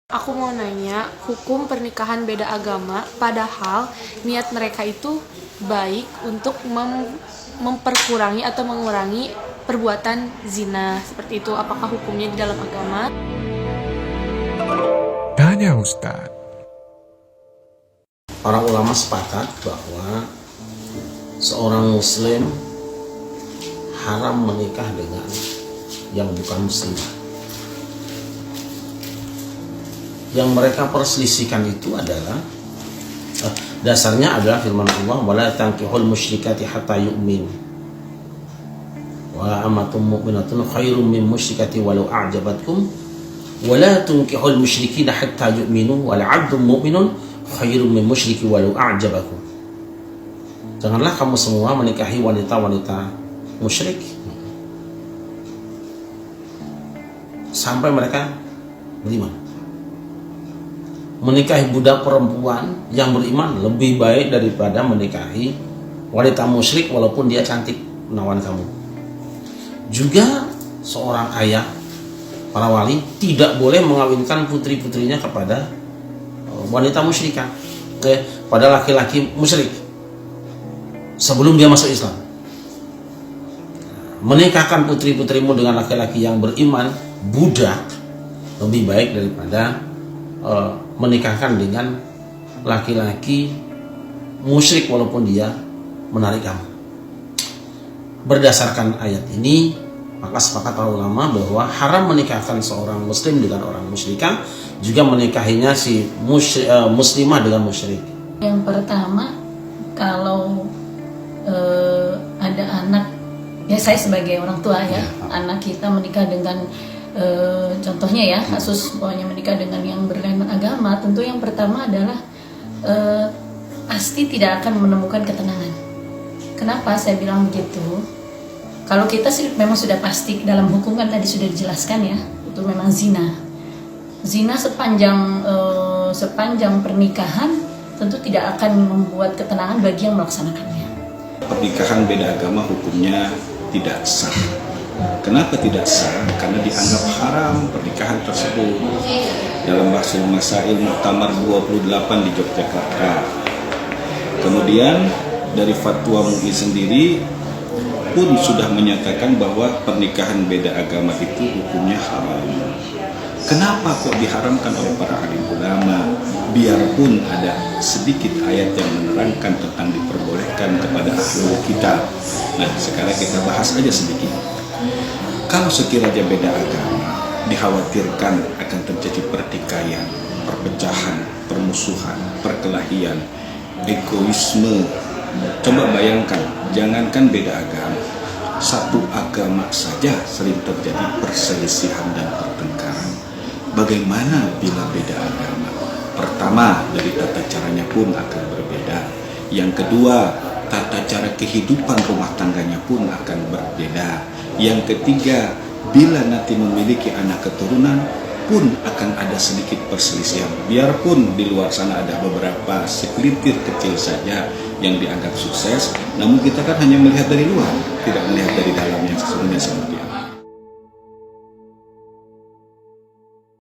Aku mau nanya, hukum pernikahan beda agama, padahal niat mereka itu baik untuk memperkurangi atau mengurangi perbuatan zina. Seperti itu, apakah hukumnya di dalam agama? Tanya Ustadz. Para ulama sepakat bahwa seorang muslim haram menikah dengan yang bukan muslim. Yang mereka perselisihkan itu adalah dasarnya adalah firman Allah, wala tankihul musyrikati hatta yu'min, wa amatum mu'minatun khairum min musyrikati walau a'jabatkum, wala tunkihul musyrikina hatta yu'minu, wal 'abdun mu'minun khairum min musyriki walau a'jabakum. Janganlah kamu semua menikahi wanita-wanita musyrik sampai mereka beriman. Menikahi budak perempuan yang beriman lebih baik daripada menikahi wanita musyrik walaupun dia cantik menawan kamu. Juga seorang ayah, para wali tidak boleh mengawinkan putri-putrinya kepada wanita musyrikah, pada laki-laki musyrik sebelum dia masuk Islam. Menikahkan putri-putrimu dengan laki-laki yang beriman, budak, lebih baik daripada menikahkan dengan laki-laki musyrik walaupun dia menarik kamu. Berdasarkan ayat ini, maka sepakat para ulama bahwa haram menikahkan seorang muslim dengan orang musyrikah, juga menikahinya si muslimah dengan musyrik. Yang pertama, kalau ada anak, ya saya sebagai orang tua ya, anak kita menikah dengan contohnya ya, kasus pokoknya menikah dengan yang berlainan agama, tentu yang pertama adalah pasti tidak akan menemukan ketenangan. Kenapa saya bilang begitu? Kalau kita sih memang sudah pasti dalam hukum kan tadi sudah dijelaskan ya, itu memang zina. Zina sepanjang pernikahan tentu tidak akan membuat ketenangan bagi yang melaksanakannya. Pernikahan beda agama hukumnya tidak sah. Kenapa tidak sah? Karena dianggap haram pernikahan tersebut. Dalam Bahsul Masail Muktamar 28 di Yogyakarta. Kemudian dari fatwa MUI sendiri pun sudah menyatakan bahwa pernikahan beda agama itu hukumnya haram. Kenapa kok diharamkan oleh para alim ulama? Biarpun ada sedikit ayat yang menerangkan tentang diperbolehkan kepada ahlul kitab. Nah, sekarang kita bahas aja sedikit. Kalau sekiranya beda agama, dikhawatirkan akan terjadi pertikaian, perpecahan, permusuhan, perkelahian, egoisme. Coba bayangkan, jangankan beda agama, satu agama saja sering terjadi perselisihan dan pertengkaran. Bagaimana bila beda agama? Pertama, dari tata caranya pun akan berbeda. Yang kedua, tata cara kehidupan rumah tangganya pun akan berbeda. Yang ketiga, bila nanti memiliki anak keturunan pun akan ada sedikit perselisihan. Biarpun di luar sana ada beberapa segelintir kecil saja yang dianggap sukses, namun kita kan hanya melihat dari luar, tidak melihat dari dalamnya sesungguhnya seperti itu.